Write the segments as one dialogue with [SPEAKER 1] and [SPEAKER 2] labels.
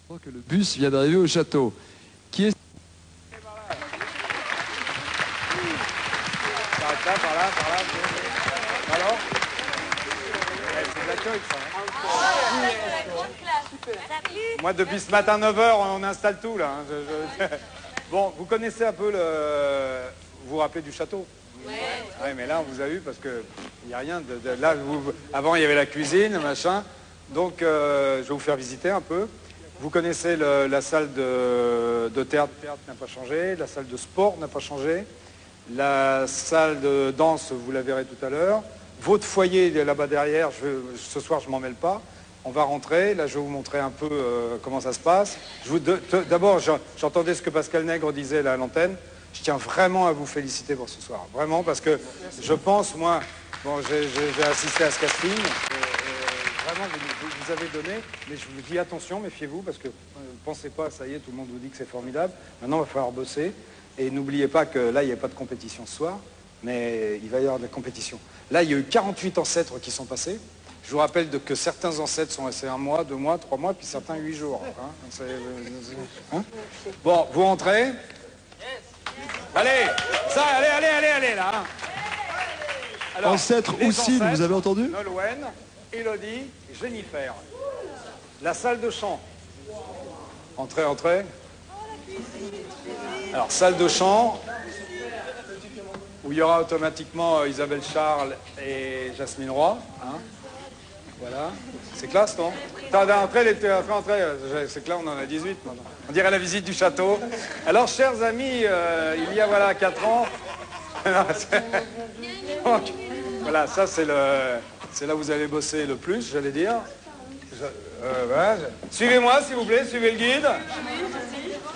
[SPEAKER 1] Que le bus vient d'arriver au château. Qui est...
[SPEAKER 2] Par là. Alors c'est de l'accueil, ça. Moi, depuis ce matin 9h, on installe tout, là. Bon, vous connaissez un peu le... Vous vous rappelez du château? Oui. Ouais, mais là, on vous a eu parce que il n'y a rien de... Là, avant, il y avait la cuisine, machin. Donc, je vais vous faire visiter un peu. Vous connaissez la salle de théâtre n'a pas changé, la salle de sport n'a pas changé, la salle de danse, vous la verrez tout à l'heure. Votre foyer là-bas derrière, ce soir je m'en mêle pas. On va rentrer, là je vais vous montrer un peu comment ça se passe. D'abord, j'entendais ce que Pascal Nègre disait là, à l'antenne. Je tiens vraiment à vous féliciter pour ce soir, vraiment, parce que je pense, moi, bon, j'ai assisté à ce casting. Vraiment, vous avez donné, mais je vous dis attention, méfiez-vous, parce que pensez pas, ça y est, tout le monde vous dit que c'est formidable. Maintenant, il va falloir bosser. Et n'oubliez pas que là, il n'y a pas de compétition ce soir, mais il va y avoir de la compétition. Là, il y a eu 48 ancêtres qui sont passés. Je vous rappelle que certains ancêtres sont restés 1 mois, 2 mois, 3 mois, puis certains 8 jours. Hein? Bon, vous rentrez. Allez, allez, là. Hein.
[SPEAKER 1] Alors, ancêtre aussi, vous avez entendu?
[SPEAKER 2] Nolwenn, Élodie, Jennifer. La salle de chant. Entrez. Alors, salle de chant, où il y aura automatiquement Isabelle Charles et Jasmine Roy. Hein. Voilà. C'est classe, non? Entrez, c'est que là, on en a 18 maintenant. On dirait la visite du château. Alors, chers amis, il y a, voilà, 4 ans... Donc, voilà, ça, c'est là où vous allez bosser le plus, j'allais dire. Voilà. Suivez-moi, s'il vous plaît, suivez le guide.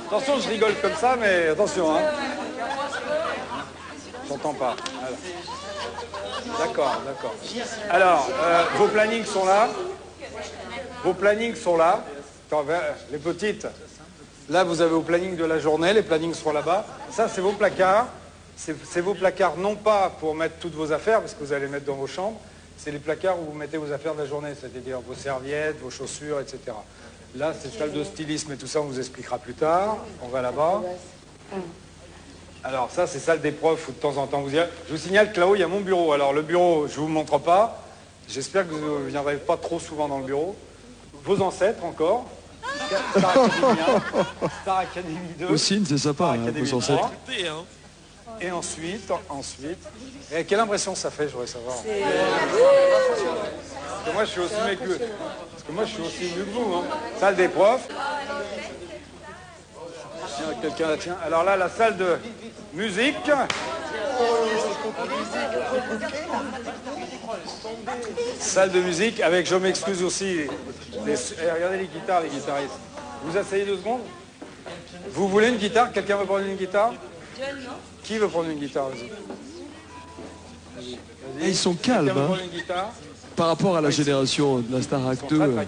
[SPEAKER 2] Attention, je rigole comme ça, mais attention, hein. J'entends pas. Voilà. D'accord. Alors, vos plannings sont là. Attends, les petites, là, vous avez vos plannings de la journée, les plannings seront là-bas. Ça, c'est vos placards. C'est vos placards, non pas pour mettre toutes vos affaires, parce que vous allez les mettre dans vos chambres, c'est les placards où vous mettez vos affaires de la journée, c'est-à-dire vos serviettes, vos chaussures, etc. Là, c'est salle de stylisme et tout ça, on vous expliquera plus tard. On va là-bas. Alors ça, c'est salle des profs où de temps en temps vous y allez. Je vous signale que là-haut, il y a mon bureau. Alors le bureau, je ne vous montre pas. J'espère que vous ne viendrez pas trop souvent dans le bureau. Vos ancêtres encore. Star Academy 2.
[SPEAKER 1] Aussi, c'est sympa, hein, vos ancêtres.
[SPEAKER 2] Et ensuite, et quelle impression ça fait, je voudrais savoir. Parce que moi, je suis aussi mieux que vous. Hein. Salle des profs. Tiens, quelqu'un la tient. Alors là, la salle de musique. Salle de musique avec, je m'excuse aussi, regardez les guitares, les guitaristes. Vous asseyez 2 secondes. Vous voulez une guitare? Quelqu'un veut prendre une guitare? Qui veut prendre une guitare? Vas-y.
[SPEAKER 1] Et ils sont calmes, hein, par rapport à la génération de la Starac 2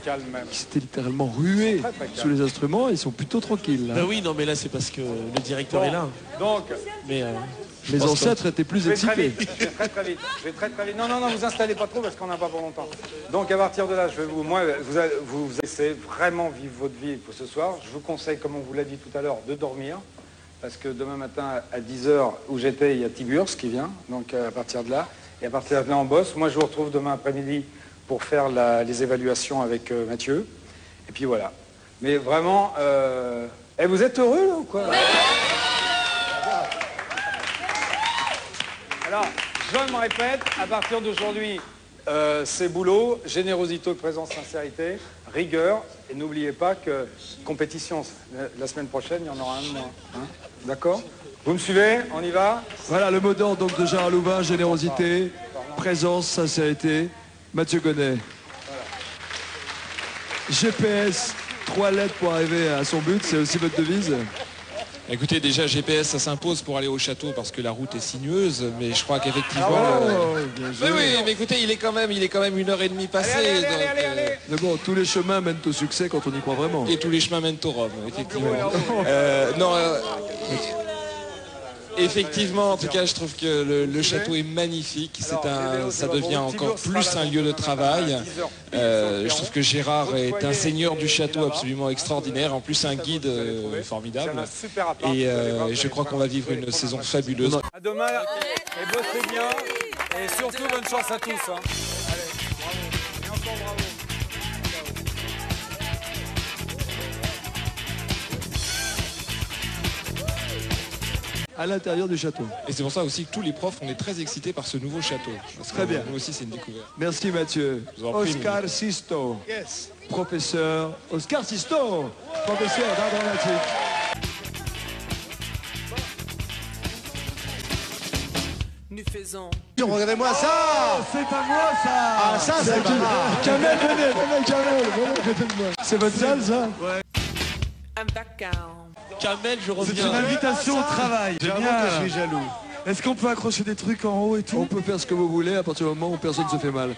[SPEAKER 1] qui s'était littéralement ruée sous les instruments. Ils sont plutôt tranquilles là.
[SPEAKER 3] Ben oui, non mais là c'est parce que le directeur est là.
[SPEAKER 2] Donc,
[SPEAKER 3] mais
[SPEAKER 1] les ancêtres étaient plus excités.
[SPEAKER 2] Je vais très vite. Non, vous installez pas trop parce qu'on n'a pas pour longtemps. Donc à partir de là, vous essayez vraiment vivre votre vie pour ce soir. Je vous conseille, comme on vous l'a dit tout à l'heure, de dormir. Parce que demain matin, à 10h, où j'étais, il y a Tiburce qui vient. Donc à partir de là. Et à partir de là, on bosse. Moi, je vous retrouve demain après-midi pour faire les évaluations avec Mathieu. Et puis voilà. Mais vraiment... vous êtes heureux, là, ou quoi? Alors, je me répète, à partir d'aujourd'hui, c'est boulot, générosité, présence, sincérité, rigueur. Et n'oubliez pas que compétition, la semaine prochaine, il y en aura un de moins. Hein, d'accord? Vous me suivez? On y va?
[SPEAKER 1] Voilà le mot d'ordre donc de Gérard Louvain, générosité, présence, sincérité. Mathieu Gonnet. Voilà. GPS, 3 lettres pour arriver à son but, c'est aussi votre devise?
[SPEAKER 4] Écoutez, déjà GPS ça s'impose pour aller au château parce que la route est sinueuse, mais je crois qu'effectivement... mais écoutez, il est quand même 1h30 passée.
[SPEAKER 2] Allez.
[SPEAKER 1] Mais bon, tous les chemins mènent au succès quand on y croit vraiment.
[SPEAKER 4] Et tous les chemins mènent au Rhum, effectivement. Effectivement, en tout cas, je trouve que le château est magnifique. Ça devient encore plus un lieu de travail. Je trouve que Gérard est un seigneur du château absolument extraordinaire. En plus, un guide formidable. Et je crois qu'on va vivre une saison fabuleuse.
[SPEAKER 2] À demain, et bossez bien. Et surtout, bonne chance à tous. Hein. Allez, bravo. Et encore bravo.
[SPEAKER 1] À l'intérieur du château.
[SPEAKER 4] Et c'est pour ça aussi que tous les profs, on est très excités par ce nouveau château.
[SPEAKER 1] Très bien.
[SPEAKER 4] Nous aussi, c'est une découverte.
[SPEAKER 1] Merci Mathieu. Oscar Sisto, professeur. Oscar Sisto, professeur d'art dramatique.
[SPEAKER 5] Nous faisons.
[SPEAKER 6] Regardez-moi ça.
[SPEAKER 1] C'est à moi ça.
[SPEAKER 6] Ah ça c'est pas mal.
[SPEAKER 1] Kamel, venez, Kamel, à côté de moi. C'est votre salle ça?
[SPEAKER 5] Un background.
[SPEAKER 3] Kamel, je
[SPEAKER 1] C'est
[SPEAKER 3] reviens.
[SPEAKER 1] une invitation au travail.
[SPEAKER 6] J'avoue que je suis jaloux.
[SPEAKER 1] Est-ce qu'on peut accrocher des trucs en haut et tout? On peut faire ce que vous voulez à partir du moment où personne ne se fait mal.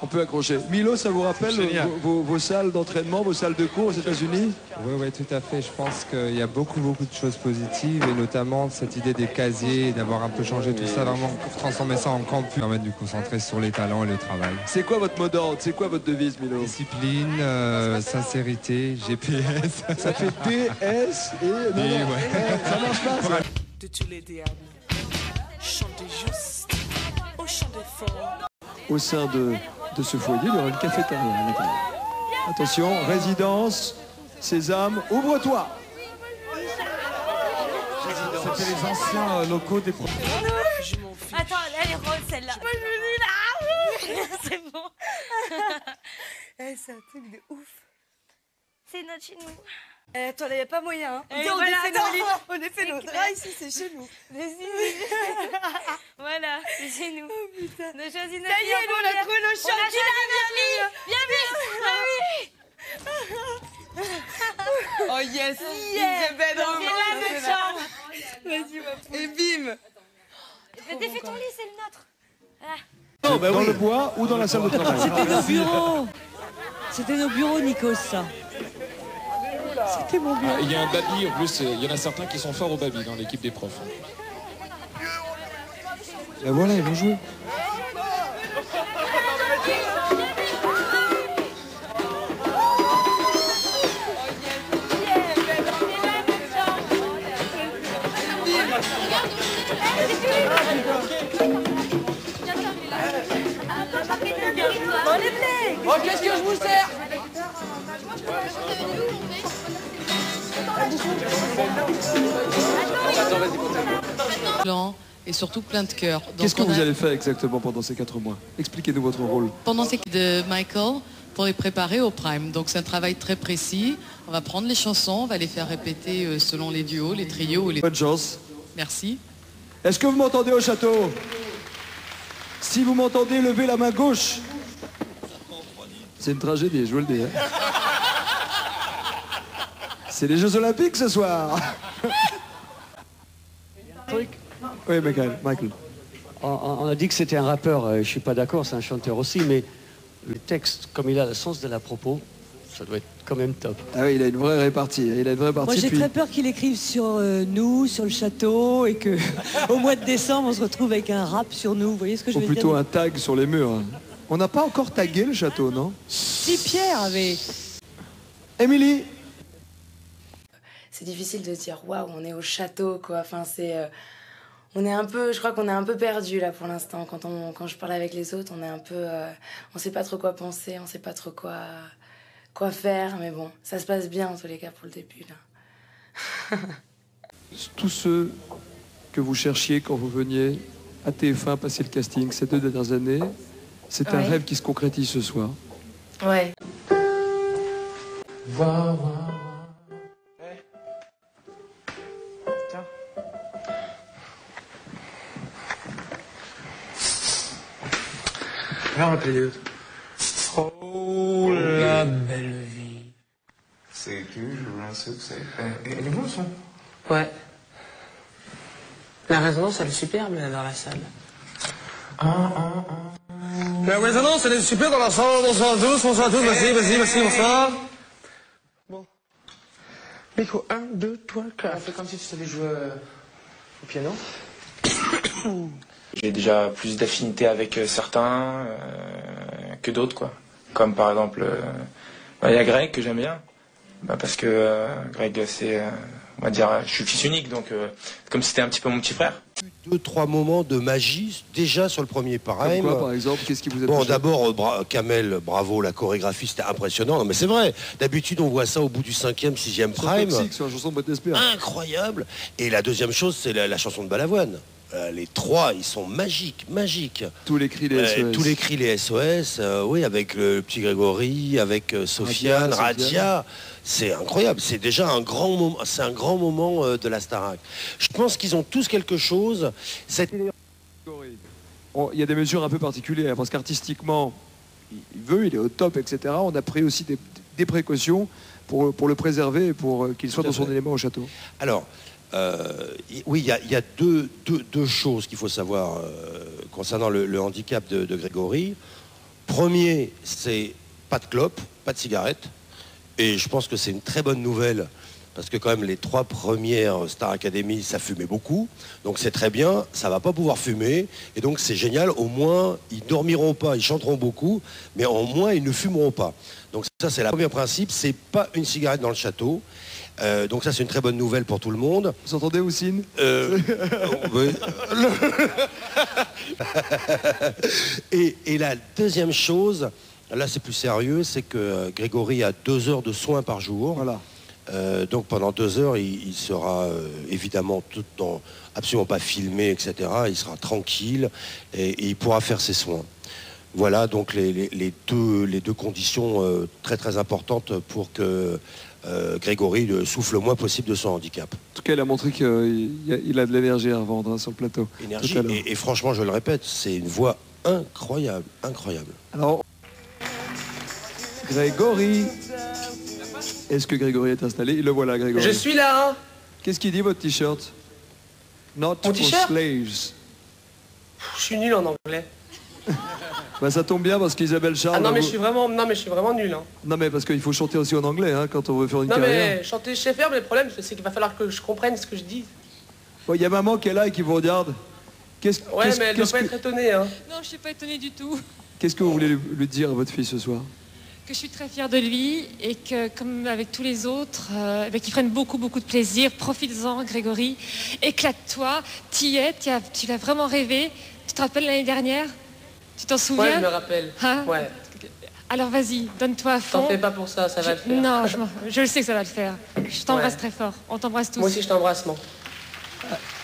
[SPEAKER 1] On peut accrocher. Milo, ça vous rappelle vos salles d'entraînement, vos salles de cours aux États-Unis?
[SPEAKER 7] Oui, tout à fait. Je pense qu'il y a beaucoup de choses positives et notamment cette idée des casiers, d'avoir un peu changé tout ça vraiment pour transformer ça en campus, permettre de nous concentrer sur les talents et le travail.
[SPEAKER 1] C'est quoi votre mot d'ordre? C'est quoi votre devise, Milo?
[SPEAKER 7] Discipline, sincérité, GPS.
[SPEAKER 1] Ça fait PS et... Non, ça marche pas ça.
[SPEAKER 5] De tous les diables. Chantez juste. Au chant des forts.
[SPEAKER 1] Au sein de ce foyer, il y aura une cafétéria à l'intérieur. Attention, résidence, Sésame, ouvre-toi. C'était les anciens locaux des profs.
[SPEAKER 5] Je m'en fiche.
[SPEAKER 8] Attends, elle est rose celle-là. Moi je me dis là. C'est bon.
[SPEAKER 9] C'est un truc de ouf.
[SPEAKER 8] C'est notre chez nous.
[SPEAKER 9] Attends, il n'y a pas moyen. Hein.
[SPEAKER 8] On est
[SPEAKER 9] fait nos draps ici, c'est chez nous.
[SPEAKER 8] Voilà, c'est chez nous.
[SPEAKER 9] Oh putain.
[SPEAKER 8] On a choisi notre
[SPEAKER 9] Ça y est, nous, on a trouvé nos
[SPEAKER 8] On a choisi notre lit.
[SPEAKER 9] Oh yes, c'est bedroom.
[SPEAKER 8] C'est la chambre.
[SPEAKER 9] Vas-y, ma poule. Et bim.
[SPEAKER 8] Défais ton lit, c'est le nôtre.
[SPEAKER 1] Dans le bois ou dans la salle de travail?
[SPEAKER 9] C'était nos bureaux. C'était nos bureaux, Nikos, ça. C'était mon bureau.
[SPEAKER 4] Il y a un baby, en plus, il y en a certains qui sont forts au baby dans l'équipe des profs.
[SPEAKER 1] Et voilà, ils vont jouer.
[SPEAKER 9] Oh, qu'est-ce que je vous sers?
[SPEAKER 10] Et surtout plein de cœur.
[SPEAKER 1] Qu'est-ce que vous allez faire exactement pendant ces 4 mois? Expliquez-nous votre rôle.
[SPEAKER 10] Pendant ces de Michael, pour les préparer au prime. Donc c'est un travail très précis. On va prendre les chansons, on va les faire répéter selon les duos, les trios.
[SPEAKER 1] Bonne chance.
[SPEAKER 10] Merci.
[SPEAKER 1] Est-ce que vous m'entendez au château? Si vous m'entendez, levez la main gauche. C'est une tragédie, je vous le dis. Hein. C'est les Jeux Olympiques ce soir. Oui, Michael.
[SPEAKER 11] On a dit que c'était un rappeur, je suis pas d'accord, c'est un chanteur aussi, mais le texte, comme il a le sens de la propos, ça doit être quand même top.
[SPEAKER 1] Ah oui, il a une vraie répartie.
[SPEAKER 9] Moi, j'ai très peur qu'il écrive sur nous, sur le château, et que au mois de décembre, on se retrouve avec un rap sur nous. Vous voyez ce que je veux dire?
[SPEAKER 1] Ou plutôt un tag sur les murs. On n'a pas encore tagué le château, non?
[SPEAKER 9] Si Pierre avait...
[SPEAKER 1] Émilie.
[SPEAKER 12] C'est difficile de dire waouh, on est au château, quoi. Enfin, on est un peu, je crois qu'on est un peu perdu là pour l'instant. Quand je parle avec les autres, on est un peu, on sait pas trop quoi penser, on sait pas trop quoi faire, mais bon, ça se passe bien en tous les cas pour le début là.
[SPEAKER 1] Tous ceux que vous cherchiez quand vous veniez à TF1 passer le casting ces 2 dernières années, c'est un rêve qui se concrétise ce soir.
[SPEAKER 12] Ouais.
[SPEAKER 2] Tiens.
[SPEAKER 5] Oh la belle vie.
[SPEAKER 13] C'est que je veux un succès. Elle est bon, son.
[SPEAKER 5] Ouais. La résonance, elle est superbe là, dans la salle. La résonance, elle est super dans la salle. Bonsoir à tous, merci, bonsoir. Bon. Micro 1, 2, 3, 4.
[SPEAKER 13] On fait comme si tu savais jouer
[SPEAKER 14] au piano?
[SPEAKER 13] J'ai déjà plus d'affinité avec certains que d'autres, quoi. Comme par exemple, il y a Greg que j'aime bien, parce que Greg, c'est, on va dire, je suis fils unique, donc comme si c'était un petit peu mon petit frère.
[SPEAKER 6] 2-3 moments de magie déjà sur le premier prime.
[SPEAKER 1] Comme quoi, par exemple, qu'est-ce qui vous a
[SPEAKER 6] Bon,
[SPEAKER 1] touché?
[SPEAKER 6] d'abord, Kamel, bravo, la chorégraphie, c'était impressionnant. Non, mais c'est vrai. D'habitude, on voit ça au bout du 5e, 6e prime.
[SPEAKER 1] C'est une chanson de Britney Spears.
[SPEAKER 6] Incroyable. Et la deuxième chose, c'est la chanson de Balavoine. Les trois, ils sont magiques, magiques.
[SPEAKER 1] Tous les cris, les SOS.
[SPEAKER 6] Tous les cris, les SOS, oui, avec le petit Grégory, avec Sofiane, Radia. C'est incroyable. C'est déjà un grand moment. C'est un grand moment de la Starac. Je pense qu'ils ont tous quelque chose.
[SPEAKER 1] Il y a des mesures un peu particulières parce qu'artistiquement, il est au top, etc. On a pris aussi des précautions pour le préserver et pour qu'il soit dans son élément au château.
[SPEAKER 6] Alors. Oui, il y a deux choses qu'il faut savoir concernant le handicap de Grégory. Premier, c'est pas de clope, pas de cigarette. Et je pense que c'est une très bonne nouvelle parce que quand même les 3 premières Star Academy, ça fumait beaucoup. Donc c'est très bien, ça va pas pouvoir fumer. Et donc c'est génial, au moins ils dormiront pas, ils chanteront beaucoup, mais au moins ils ne fumeront pas. Donc ça c'est le premier principe, c'est pas une cigarette dans le château. Donc ça c'est une très bonne nouvelle pour tout le monde.
[SPEAKER 1] Vous entendez, Houssine?
[SPEAKER 6] Oui. Et la deuxième chose, là c'est plus sérieux, c'est que Grégory a 2 heures de soins par jour.
[SPEAKER 1] Voilà.
[SPEAKER 6] Donc pendant 2 heures, il sera évidemment absolument pas filmé, etc. Il sera tranquille et il pourra faire ses soins. Voilà donc les deux conditions très très importantes pour que Grégory souffle le moins possible de son handicap.
[SPEAKER 1] En tout cas, il a montré qu'il a de l'énergie à revendre sur le plateau.
[SPEAKER 6] Énergie, et franchement, je le répète, c'est une voix incroyable, incroyable.
[SPEAKER 1] Alors, Grégory, est-ce que Grégory est installé? Le voilà, Grégory.
[SPEAKER 14] Je suis là.
[SPEAKER 1] Qu'est-ce qu'il dit, votre t-shirt? Not for slaves.
[SPEAKER 14] Je suis nul en anglais.
[SPEAKER 1] Bah, ça tombe bien parce qu'Isabelle Charles...
[SPEAKER 14] Ah non, mais je suis vraiment nul. Hein.
[SPEAKER 1] Non, mais parce qu'il faut chanter aussi en anglais hein, quand on veut faire une carrière.
[SPEAKER 14] Non, mais chanter, je sais faire, mais le problème, c'est qu'il va falloir que je comprenne ce que je dis.
[SPEAKER 1] Bon, y a maman qui est là et qui vous regarde.
[SPEAKER 14] Ouais, mais elle doit pas être étonnée. Hein.
[SPEAKER 8] Non, je suis pas étonnée du tout.
[SPEAKER 1] Qu'est-ce que vous voulez lui dire à votre fille ce soir?
[SPEAKER 8] Que je suis très fière de lui et que, comme avec tous les autres, qu'ils prennent beaucoup de plaisir. Profites-en, Grégory. Éclate-toi. Tu l'as vraiment rêvé. Tu te rappelles l'année dernière? Tu t'en souviens?
[SPEAKER 14] Ouais, je me rappelle.
[SPEAKER 8] Hein?
[SPEAKER 14] Ouais.
[SPEAKER 8] Alors vas-y, donne-toi à fond.
[SPEAKER 14] T'en fais pas pour ça, ça va le faire.
[SPEAKER 8] Non, je le sais que ça va le faire. Je t'embrasse très fort. On t'embrasse tous.
[SPEAKER 14] Moi aussi, je t'embrasse, non.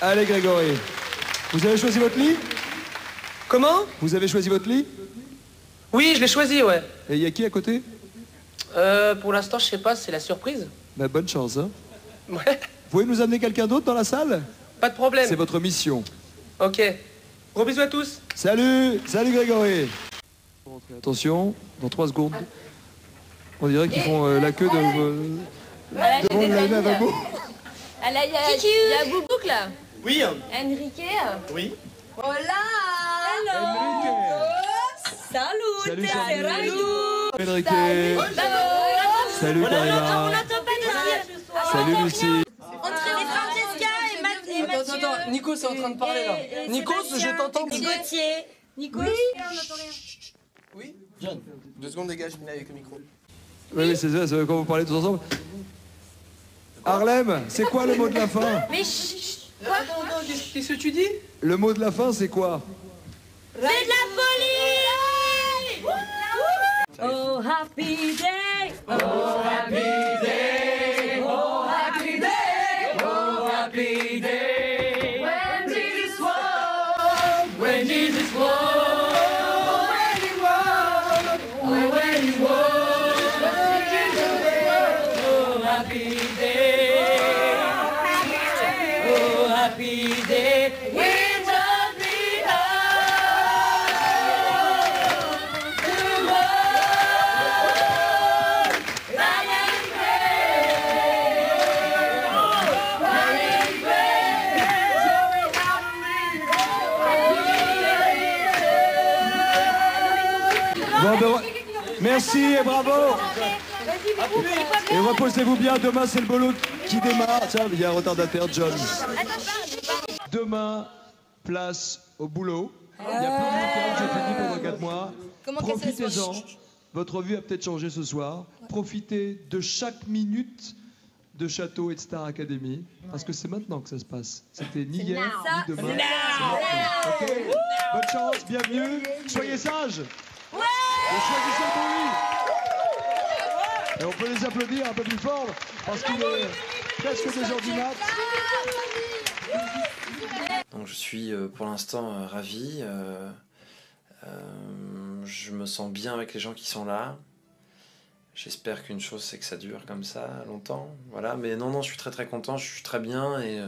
[SPEAKER 1] Allez, Grégory. Vous avez choisi votre lit?
[SPEAKER 14] Comment?
[SPEAKER 1] Vous avez choisi votre lit?
[SPEAKER 14] Oui, je l'ai choisi, ouais.
[SPEAKER 1] Et il y a qui à côté?
[SPEAKER 14] Pour l'instant, je sais pas, c'est la surprise.
[SPEAKER 1] Bah, bonne chance, hein.
[SPEAKER 14] Ouais.
[SPEAKER 1] Vous pouvez nous amener quelqu'un d'autre dans la salle?
[SPEAKER 14] Pas de problème.
[SPEAKER 1] C'est votre mission.
[SPEAKER 14] Ok. Gros bisous à tous.
[SPEAKER 1] Salut Grégory. Attention, dans 3 secondes. On dirait qu'ils font la queue devant le lavabo.
[SPEAKER 15] Il y a Boubouk là.
[SPEAKER 14] Oui.
[SPEAKER 15] Enrique.
[SPEAKER 14] Oui.
[SPEAKER 15] Hola. Salut.
[SPEAKER 1] Enrique. Salut Karima. Salut Lucie.
[SPEAKER 14] Attends, Nico, c'est en train de parler là. Nico, je t'entends.
[SPEAKER 15] Gauthier. Nico.
[SPEAKER 14] Oui. John. 2 secondes, dégage, je avec le micro.
[SPEAKER 1] Oui, c'est ça, c'est quand vous parlez tous ensemble. Harlem, c'est quoi le mot de la fin?
[SPEAKER 15] Mais chut.
[SPEAKER 14] Quoi? Qu'est-ce que tu dis?
[SPEAKER 1] Le mot de la fin, c'est quoi?
[SPEAKER 15] C'est de la folie. Oh happy day. Oh happy day. Oh happy day. Oh happy day. When Jesus walked. When Jesus walked. When he walked. When he walked. Oh happy day. Oh happy day. We just be
[SPEAKER 1] Merci et bravo. Et reposez-vous bien, demain c'est le boulot qui démarre. Tiens, il y a un retardataire, John. Demain, place au boulot. Il y a plein de week-ends, j'ai fini pendant 4 mois. Profitez-en. Votre vie a peut-être changé ce soir. Profitez de chaque minute de Château et de Star Academy, parce que c'est maintenant que ça se passe. C'était ni hier, ni demain. C'est okay. Bonne chance, bienvenue. Soyez sages. Et choisissez le bon lit. Et on peut les applaudir un peu plus fort, parce qu'il est presque 2h du mat.
[SPEAKER 16] Donc je suis pour l'instant ravi. Je me sens bien avec les gens qui sont là. J'espère qu'une chose, c'est que ça dure comme ça longtemps. Voilà, mais non, je suis très content, je suis très bien et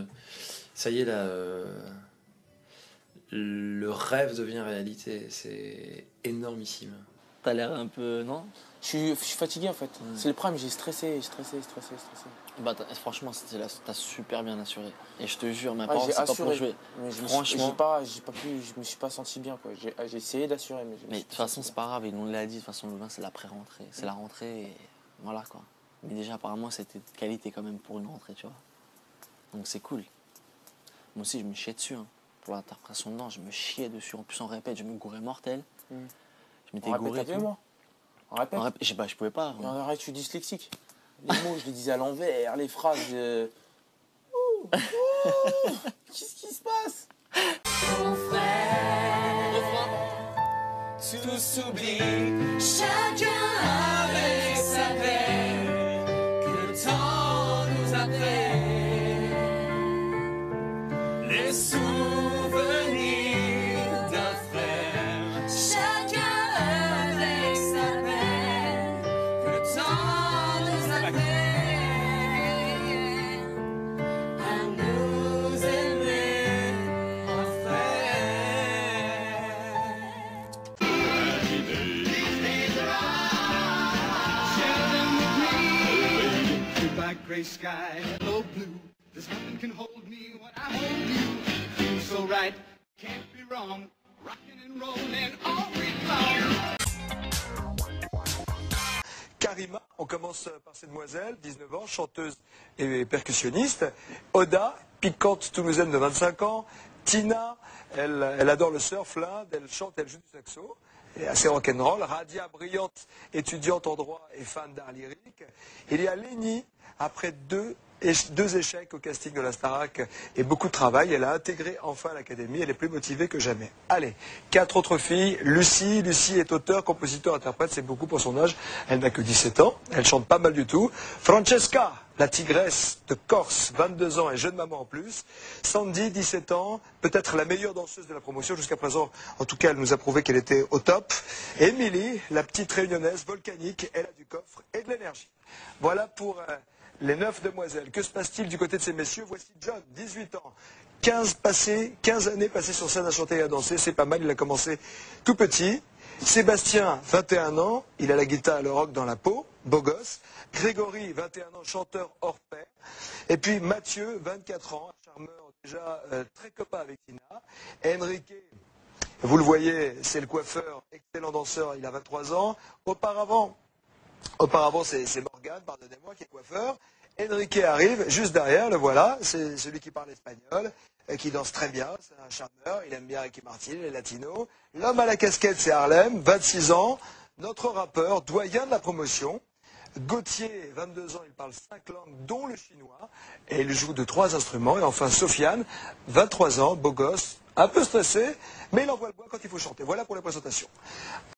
[SPEAKER 16] ça y est, là, le rêve devient réalité. C'est énormissime.
[SPEAKER 17] T'as l'air un peu, non?
[SPEAKER 14] Je suis fatigué en fait. C'est le problème, j'ai stressé.
[SPEAKER 17] Bah, franchement, t'as super bien assuré. Et je te jure, ma parole, c'est pas pour jouer.
[SPEAKER 14] Mais
[SPEAKER 17] franchement,
[SPEAKER 14] je me suis pas senti bien quoi. J'ai essayé d'assurer, mais
[SPEAKER 17] de toute façon, c'est pas grave. Il nous l'a dit. De toute façon, le 20, c'est l'après-rentrée. C'est la rentrée et voilà quoi. Mais déjà, apparemment, c'était de qualité quand même pour une rentrée, tu vois. Donc c'est cool. Moi aussi, je me chiais dessus. Hein. Pour l'interprétation dedans, je me chiais dessus. En plus, on répète, je me gourais mortel. Je m'étais gouré.
[SPEAKER 14] On répète.
[SPEAKER 17] Je pouvais pas.
[SPEAKER 14] Mais arrête, je suis dyslexique. Les mots, je les disais à l'envers, les phrases. Qu'est-ce qui se passe?
[SPEAKER 15] Mon frère, tout s'oublie, chacun avec sa peine, que le temps nous appelle. Les souvenirs d'un frère, chacun avec sa peine, que le temps nous appelle. À nous aimer en
[SPEAKER 18] Gray sky, hello blue. There's nothing can hold me when I hold you. Feel so right, can't be wrong. Rocking and rolling all week long.
[SPEAKER 19] Karima, on commence par cette demoiselle, 19 ans, chanteuse et percussionniste. Oda, piquante toulousaine de 25 ans. Tina, elle adore le surf, l'Inde, elle chante, elle joue du saxo. Et assez rock'n'roll. Radia, brillante étudiante en droit et fan d'art lyrique. Il y a Lénie, après deux échecs au casting de la Starac et beaucoup de travail, elle a intégré enfin l'académie, elle est plus motivée que jamais. Allez, 4 autres filles. Lucie est auteure, compositeur, interprète, c'est beaucoup pour son âge, elle n'a que 17 ans, elle chante pas mal du tout. Francesca, la tigresse de Corse, 22 ans et jeune maman en plus. Sandy, 17 ans, peut-être la meilleure danseuse de la promotion jusqu'à présent, en tout cas elle nous a prouvé qu'elle était au top. Émilie, la petite réunionnaise volcanique, elle a du coffre et de l'énergie. Voilà pour les 9 demoiselles. Que se passe-t-il du côté de ces messieurs? Voici John, 18 ans, 15 années passées sur scène à chanter et à danser, c'est pas mal, il a commencé tout petit. Sébastien, 21 ans, il a la guitare, le rock dans la peau, beau gosse. Grégory, 21 ans, chanteur hors pair. Et puis Mathieu, 24 ans, un charmeur déjà très copain avec Tina. Enrique, vous le voyez, c'est le coiffeur, excellent danseur, il a 23 ans. Auparavant c'est Morgane, pardonnez-moi, qui est coiffeur. Enrique arrive, juste derrière, le voilà, c'est celui qui parle espagnol, qui danse très bien, c'est un charmeur, il aime bien Ricky Martin, les latinos. L'homme à la casquette, c'est Harlem, 26 ans, notre rappeur, doyen de la promotion. Gauthier, 22 ans, il parle 5 langues, dont le chinois, et il joue de 3 instruments. Et enfin Sofiane, 23 ans, beau gosse, un peu stressé, mais il envoie le bois quand il faut chanter. Voilà pour la présentation.